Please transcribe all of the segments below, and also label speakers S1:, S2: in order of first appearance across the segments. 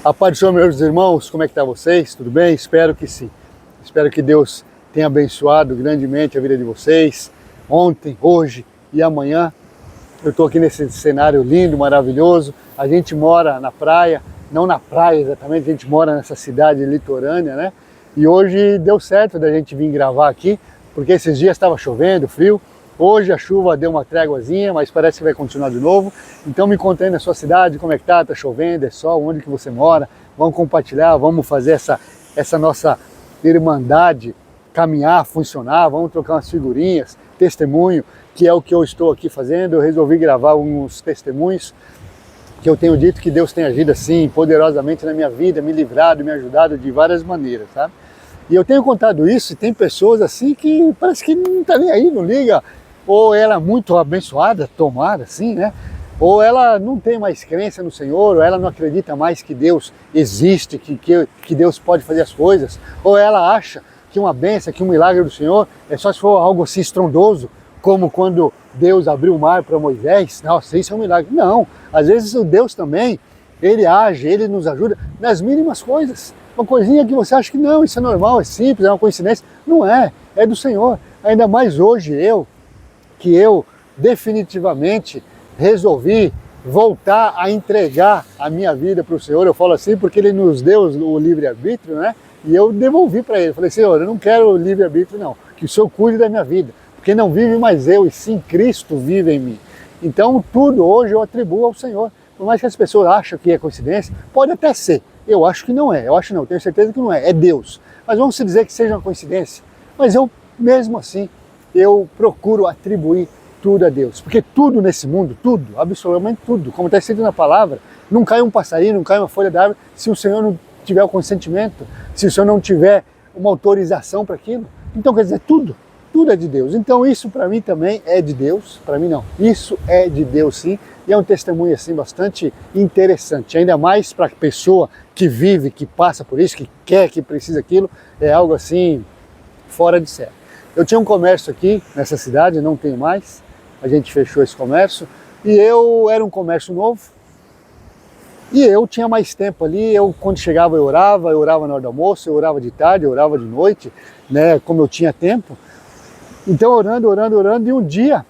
S1: A paz do Senhor, meus irmãos, como é que está vocês? Tudo bem? Espero que sim. Espero que Deus tenha abençoado grandemente a vida de vocês, ontem, hoje e amanhã. Eu estou aqui nesse cenário lindo, maravilhoso. A gente mora na praia, não na praia exatamente, a gente mora nessa cidade litorânea, né? E hoje deu certo da gente vir gravar aqui, porque esses dias estava chovendo, frio. Hoje a chuva deu uma tréguazinha, mas parece que vai continuar de novo. Então me conta aí na sua cidade, como é que tá chovendo, é sol, onde que você mora. Vamos compartilhar, vamos fazer essa nossa irmandade caminhar, funcionar, vamos trocar umas figurinhas, testemunho, que é o que eu estou aqui fazendo. Eu resolvi gravar uns testemunhos que eu tenho dito que Deus tem agido assim, poderosamente na minha vida, me livrado, me ajudado de várias maneiras, sabe? E eu tenho contado isso e tem pessoas assim que parece que não tá nem aí, não liga. Ou ela é muito abençoada, tomara, assim, né? Ou ela não tem mais crença no Senhor, ou ela não acredita mais que Deus existe, que Deus pode fazer as coisas. Ou ela acha que uma bênção, que um milagre do Senhor é só se for algo assim estrondoso, como quando Deus abriu o mar para Moisés. Nossa, isso é um milagre. Não, às vezes o Deus também, Ele age, Ele nos ajuda nas mínimas coisas. Uma coisinha que você acha que não, isso é normal, é simples, é uma coincidência. Não é, é do Senhor. Ainda mais hoje que eu definitivamente resolvi voltar a entregar a minha vida para o Senhor. Eu falo assim porque Ele nos deu o livre-arbítrio, né? E eu devolvi para Ele. Eu falei, Senhor, eu não quero o livre-arbítrio não, que o Senhor cuide da minha vida. Porque não vive mais eu, e sim Cristo vive em mim. Então tudo hoje eu atribuo ao Senhor. Por mais que as pessoas achem que é coincidência, pode até ser. Eu acho que não é, tenho certeza que não é, é Deus. Mas vamos dizer que seja uma coincidência. Mas eu, mesmo assim, eu procuro atribuir tudo a Deus. Porque tudo nesse mundo, tudo, absolutamente tudo, como está escrito na palavra, não cai um passarinho, não cai uma folha d'árvore, se o Senhor não tiver o consentimento, se o Senhor não tiver uma autorização para aquilo. Então quer dizer, tudo é de Deus. Então isso para mim também é de Deus, para mim não, isso é de Deus sim, e é um testemunho assim bastante interessante, ainda mais para a pessoa que vive, que passa por isso, que quer, que precisa aquilo, é algo assim fora de série. Eu tinha um comércio aqui nessa cidade, não tenho mais, a gente fechou esse comércio, e era um comércio novo, e eu tinha mais tempo ali. Eu quando chegava eu orava na hora do almoço, eu orava de tarde, eu orava de noite, né, como eu tinha tempo. Então orando, e um dia,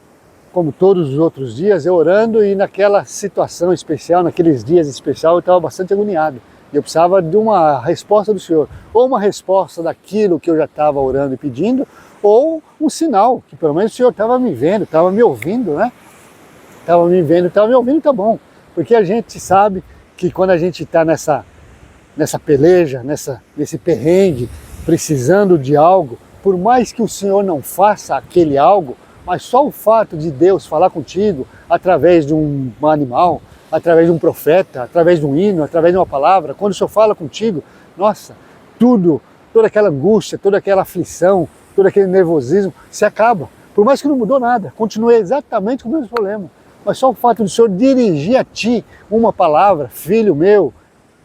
S1: como todos os outros dias, eu orando e naquela situação especial, naqueles dias especiais, eu estava bastante agoniado. Eu precisava de uma resposta do Senhor, ou uma resposta daquilo que eu já estava orando e pedindo, ou um sinal, que pelo menos o Senhor estava me vendo, estava me ouvindo, né? Estava me vendo, estava me ouvindo, tá bom. Porque a gente sabe que quando a gente está nessa peleja, nesse perrengue, precisando de algo, por mais que o Senhor não faça aquele algo, mas só o fato de Deus falar contigo através de um animal, através de um profeta, através de um hino, através de uma palavra, quando o Senhor fala contigo, nossa, toda aquela angústia, toda aquela aflição, todo aquele nervosismo se acaba. Por mais que não mudou nada, continua exatamente com o mesmo problema. Mas só o fato do Senhor dirigir a ti uma palavra, filho meu,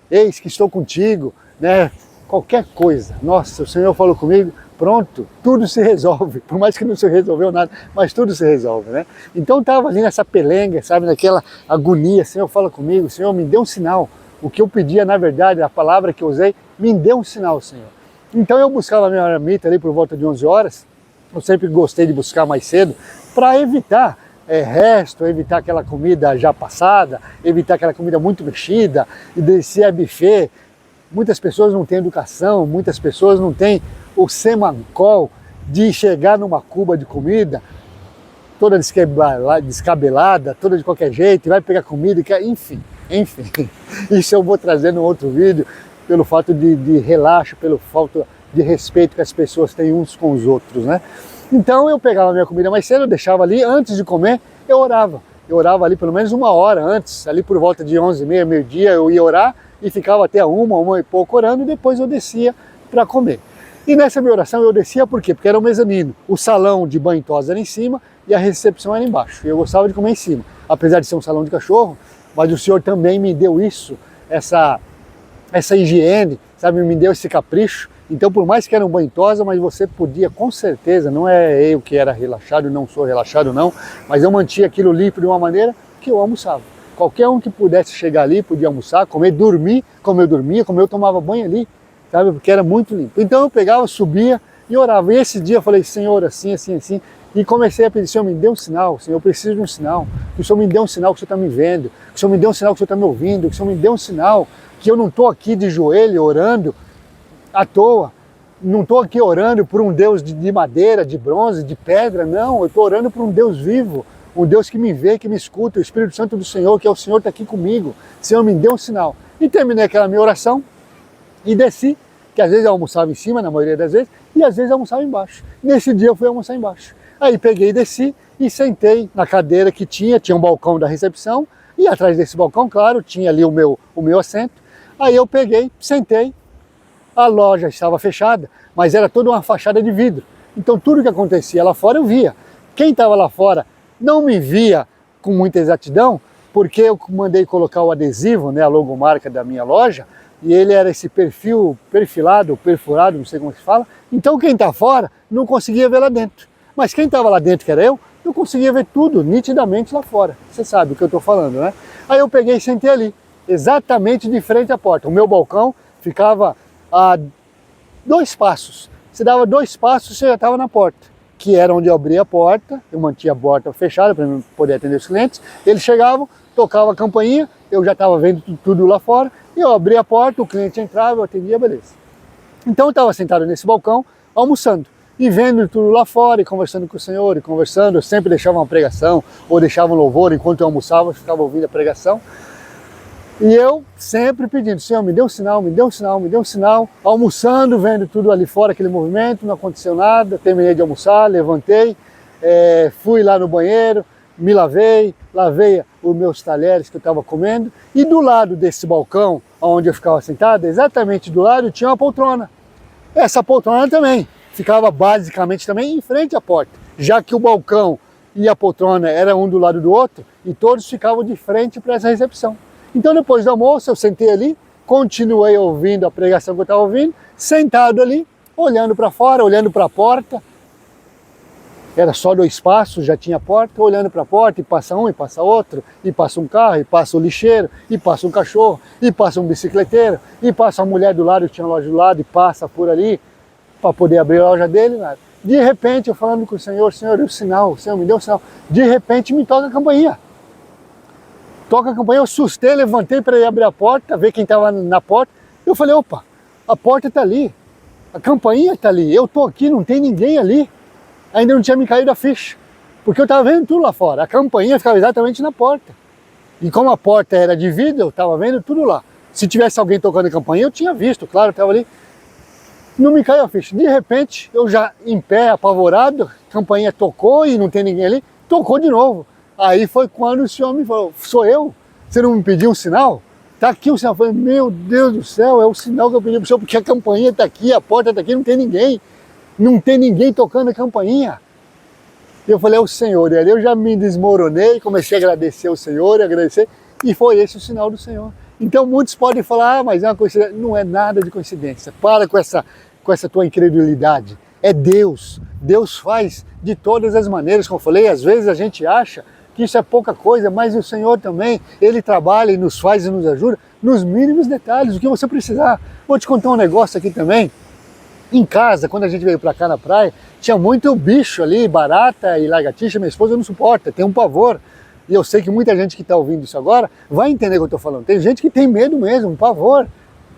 S1: eis que estou contigo, né? Qualquer coisa, nossa, o Senhor falou comigo, pronto, tudo se resolve, por mais que não se resolveu nada, mas tudo se resolve, né? Então estava ali nessa pelenga, sabe, naquela agonia, Senhor fala comigo, Senhor me dê um sinal, o que eu pedia na verdade, a palavra que eu usei, me dê um sinal, Senhor. Então eu buscava a minha marmita ali por volta de 11 horas, eu sempre gostei de buscar mais cedo, para evitar resto, evitar aquela comida já passada, evitar aquela comida muito mexida, e se é buffet, muitas pessoas não têm educação, muitas pessoas não têm o semancol de chegar numa cuba de comida toda descabelada, toda de qualquer jeito, e vai pegar comida, enfim. Isso eu vou trazer no outro vídeo, pelo fato de relaxo, pelo falta de respeito que as pessoas têm uns com os outros, né? Então eu pegava a minha comida mais cedo, eu deixava ali, antes de comer, eu orava. Eu orava ali pelo menos uma hora antes, ali por volta de 11h30, meio-dia, eu ia orar e ficava até uma e pouco orando, e depois eu descia para comer. E nessa minha oração eu descia por quê? Porque era um mezanino. O salão de banho e tosa era em cima e a recepção era embaixo. E eu gostava de comer em cima. Apesar de ser um salão de cachorro, mas o Senhor também me deu isso, essa higiene, sabe? Me deu esse capricho. Então, por mais que era um banho e tosa, mas você podia, com certeza, não é eu que era relaxado, não sou relaxado não, mas eu mantinha aquilo limpo de uma maneira que eu almoçava. Qualquer um que pudesse chegar ali, podia almoçar, comer, dormir, como eu dormia, como eu tomava banho ali, sabe? Porque era muito limpo. Então eu pegava, subia e orava. E esse dia eu falei, Senhor, assim, assim, assim. E comecei a pedir, Senhor, me dê um sinal, Senhor, eu preciso de um sinal. Que o Senhor me dê um sinal que o Senhor está me vendo. Que o Senhor me dê um sinal que o Senhor está me ouvindo. Que o Senhor me dê um sinal que eu não estou aqui de joelho orando à toa. Não estou aqui orando por um Deus de madeira, de bronze, de pedra, não. Eu estou orando por um Deus vivo, um Deus que me vê, que me escuta, o Espírito Santo do Senhor, que é o Senhor está aqui comigo. Senhor, me dê um sinal. E terminei aquela minha oração e desci, que às vezes eu almoçava em cima, na maioria das vezes, e às vezes eu almoçava embaixo. Nesse dia eu fui almoçar embaixo. Aí peguei e desci e sentei na cadeira que tinha um balcão da recepção, e atrás desse balcão, claro, tinha ali o meu assento. Aí eu peguei, sentei. A loja estava fechada, mas era toda uma fachada de vidro. Então tudo que acontecia lá fora eu via. Quem estava lá fora não me via com muita exatidão, porque eu mandei colocar o adesivo, né, a logomarca da minha loja, e ele era esse perfurado, não sei como se fala. Então quem está fora não conseguia ver lá dentro. Mas quem estava lá dentro, que era eu conseguia ver tudo nitidamente lá fora. Você sabe o que eu estou falando, né? Aí eu peguei e sentei ali, exatamente de frente à porta. O meu balcão ficava a 2 passos. Você dava 2 passos, você já estava na porta, que era onde eu abria a porta, eu mantinha a porta fechada para poder atender os clientes. Eles chegavam, tocavam a campainha, eu já estava vendo tudo lá fora, e eu abria a porta, o cliente entrava, eu atendia, beleza. Então eu estava sentado nesse balcão, almoçando, e vendo tudo lá fora, e conversando com o Senhor, e conversando. Eu sempre deixava uma pregação, ou deixava um louvor, enquanto eu almoçava, eu ficava ouvindo a pregação. E eu sempre pedindo, Senhor, me dê um sinal, me dê um sinal, me dê um sinal. Almoçando, vendo tudo ali fora, aquele movimento, não aconteceu nada. Terminei de almoçar, levantei, fui lá no banheiro, me lavei os meus talheres que eu estava comendo. E do lado desse balcão, onde eu ficava sentado, exatamente do lado, tinha uma poltrona. Essa poltrona também ficava basicamente também em frente à porta, já que o balcão e a poltrona eram um do lado do outro, e todos ficavam de frente para essa recepção. Então depois do almoço eu sentei ali, continuei ouvindo a pregação que eu estava ouvindo, sentado ali, olhando para fora, olhando para a porta. Era só 2 passos, já tinha porta, olhando para a porta, e passa um, e passa outro, e passa um carro, e passa o lixeiro, e passa um cachorro, e passa um bicicleteiro, e passa a mulher do lado, que tinha loja do lado, e passa por ali, para poder abrir a loja dele, nada. De repente, eu falando com o Senhor, Senhor, deu um sinal, Senhor, me deu um sinal. De repente, me toca a campainha. Toca a campainha, eu assustei, levantei para ir abrir a porta, ver quem estava na porta. Eu falei, opa, a porta está ali, a campainha está ali, eu estou aqui, não tem ninguém ali. Ainda não tinha me caído a ficha, porque eu estava vendo tudo lá fora. A campainha ficava exatamente na porta. E como a porta era de vidro, eu estava vendo tudo lá. Se tivesse alguém tocando a campainha, eu tinha visto, claro, eu estava ali. Não me caiu a ficha. De repente, eu já em pé, apavorado, a campainha tocou e não tem ninguém ali, tocou de novo. Aí foi quando o Senhor me falou, sou eu? Você não me pediu um sinal? Tá aqui o sinal. Eu falei, meu Deus do céu, é o sinal que eu pedi para o Senhor, porque a campainha está aqui, a porta está aqui, não tem ninguém. Não tem ninguém tocando a campainha. Eu falei, é o Senhor. E ali eu já me desmoronei, comecei a agradecer ao Senhor, e foi esse o sinal do Senhor. Então muitos podem falar, mas é uma coincidência. Não é nada de coincidência. Para com essa tua incredulidade. É Deus. Deus faz de todas as maneiras, como eu falei. Às vezes a gente acha que isso é pouca coisa, mas o Senhor também, Ele trabalha e nos faz e nos ajuda nos mínimos detalhes, o que você precisar. Vou te contar um negócio aqui também. Em casa, quando a gente veio pra cá na praia, tinha muito bicho ali, barata e lagartixa. Minha esposa não suporta, tem um pavor. E eu sei que muita gente que está ouvindo isso agora vai entender o que eu estou falando. Tem gente que tem medo mesmo, um pavor.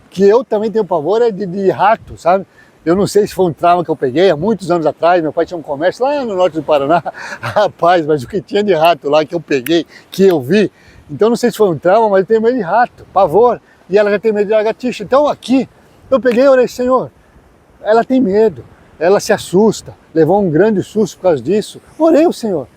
S1: Que eu também tenho pavor, é de rato, sabe? Eu não sei se foi um trauma que eu peguei há muitos anos atrás. Meu pai tinha um comércio lá no norte do Paraná. Rapaz, mas o que tinha de rato lá que eu peguei, que eu vi. Então não sei se foi um trauma, mas eu tenho medo de rato, pavor. E ela já tem medo de lagartixa. Então aqui, eu peguei e orei, Senhor, ela tem medo, ela se assusta, levou um grande susto por causa disso. Orei ao Senhor,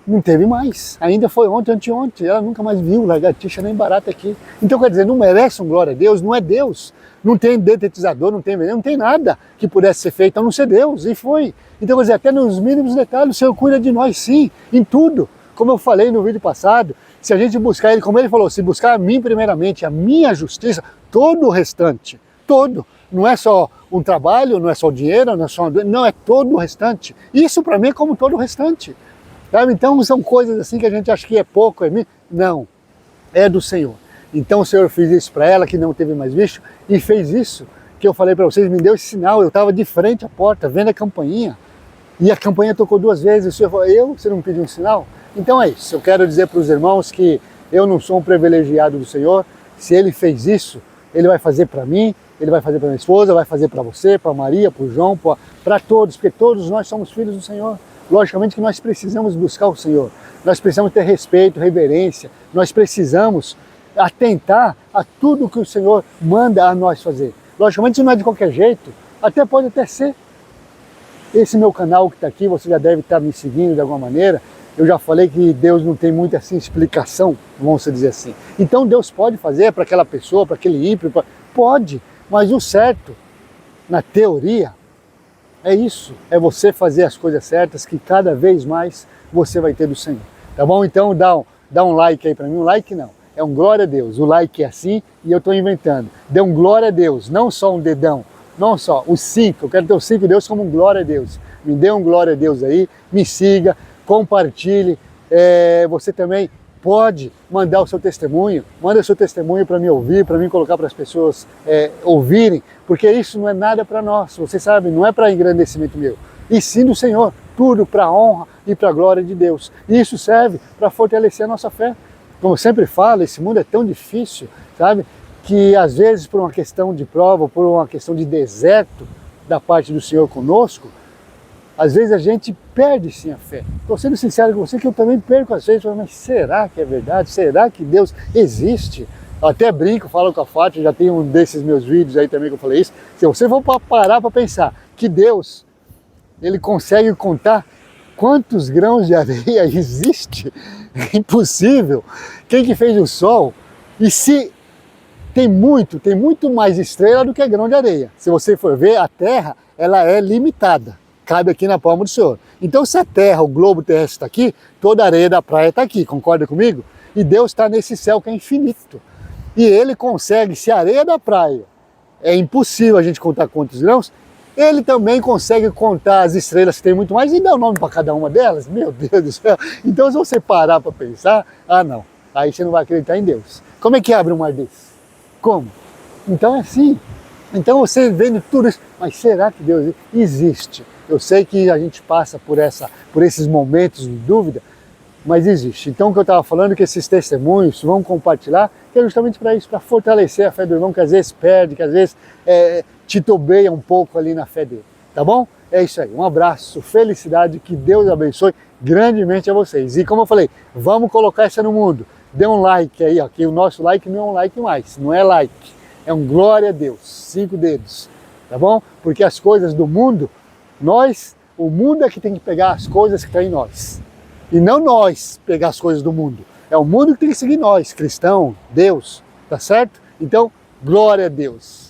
S1: não teve mais. Ainda foi ontem, anteontem, ela nunca mais viu lagartixa nem barata aqui. Então quer dizer, não merece um glória a Deus, não é Deus. Não tem detetizador, não tem veneno, não tem nada que pudesse ser feito a não ser Deus. E foi. Então quer dizer, até nos mínimos detalhes o Senhor cuida de nós sim, em tudo. Como eu falei no vídeo passado, se a gente buscar Ele, como Ele falou, se buscar a mim primeiramente, a minha justiça, todo o restante, todo. Não é só um trabalho, não é só o dinheiro, não é todo o restante. Isso para mim é como todo o restante. Sabe? Então são coisas assim que a gente acha que é pouco, é mim. Não. é do Senhor. Então o Senhor fez isso para ela, que não teve mais visto, e fez isso que eu falei para vocês, me deu esse sinal. Eu estava de frente à porta, vendo a campainha, e a campainha tocou 2 vezes. O Senhor falou, você não me pediu um sinal? Então é isso, eu quero dizer para os irmãos que eu não sou um privilegiado do Senhor. Se Ele fez isso, Ele vai fazer para mim, Ele vai fazer para minha esposa, vai fazer para você, para Maria, para o João, para todos, porque todos nós somos filhos do Senhor. Logicamente que nós precisamos buscar o Senhor, nós precisamos ter respeito, reverência, nós precisamos atentar a tudo que o Senhor manda a nós fazer. Logicamente não é de qualquer jeito, pode até ser. Esse meu canal que está aqui, você já deve estar me seguindo de alguma maneira. Eu já falei que Deus não tem muita assim, explicação, vamos dizer assim. Então Deus pode fazer para aquela pessoa, para aquele ímpio, pode, mas o certo, na teoria, é isso, é você fazer as coisas certas, que cada vez mais você vai ter do Senhor. Tá bom? Então dá um like aí para mim, um like não, é um glória a Deus. O like é assim e eu estou inventando. Dê um glória a Deus, não só um dedão, não só, os 5, eu quero ter os 5 Deus como um glória a Deus. Me dê um glória a Deus aí, me siga, compartilhe. Você também pode mandar o seu testemunho, manda o seu testemunho para me ouvir, para mim colocar para as pessoas ouvirem, porque isso não é nada para nós, você sabe, não é para engrandecimento meu, e sim do Senhor, tudo para a honra e para a glória de Deus. E isso serve para fortalecer a nossa fé. Como eu sempre falo, esse mundo é tão difícil, sabe, que às vezes por uma questão de prova, por uma questão de deserto da parte do Senhor conosco, às vezes a gente perde sim a fé. Estou sendo sincero com você que eu também perco às vezes, mas será que é verdade? Será que Deus existe? Eu até brinco, falo com a Fátima, já tem um desses meus vídeos aí também que eu falei isso. Se você for parar para pensar que Deus, Ele consegue contar quantos grãos de areia existe, é impossível. Quem que fez o sol? E se tem muito mais estrela do que grão de areia. Se você for ver, a Terra, ela é limitada. Cabe aqui na palma do Senhor. Então se a Terra, o globo terrestre está aqui, toda a areia da praia está aqui, concorda comigo? E Deus está nesse céu que é infinito. E Ele consegue, se a areia da praia é impossível a gente contar quantos grãos, Ele também consegue contar as estrelas que tem muito mais e dá o nome para cada uma delas. Meu Deus do céu. Então se você parar para pensar, não, aí você não vai acreditar em Deus. Como é que abre um mar desse? Como? Então é assim. Então você vendo tudo isso, mas será que Deus existe? Eu sei que a gente passa por esses momentos de dúvida, mas existe. Então o que eu estava falando é que esses testemunhos vão compartilhar, que é justamente para isso, para fortalecer a fé do irmão, que às vezes perde, que às vezes titubeia um pouco ali na fé dele. Tá bom? É isso aí. Um abraço, felicidade, que Deus abençoe grandemente a vocês. E como eu falei, vamos colocar isso no mundo. Dê um like aí, ó, que o nosso like não é um like mais, não é like, é um glória a Deus, 5 dedos, tá bom? Porque as coisas do mundo, o mundo é que tem que pegar as coisas que estão em nós, e não nós pegar as coisas do mundo, é o mundo que tem que seguir nós, cristão, Deus, tá certo? Então, glória a Deus.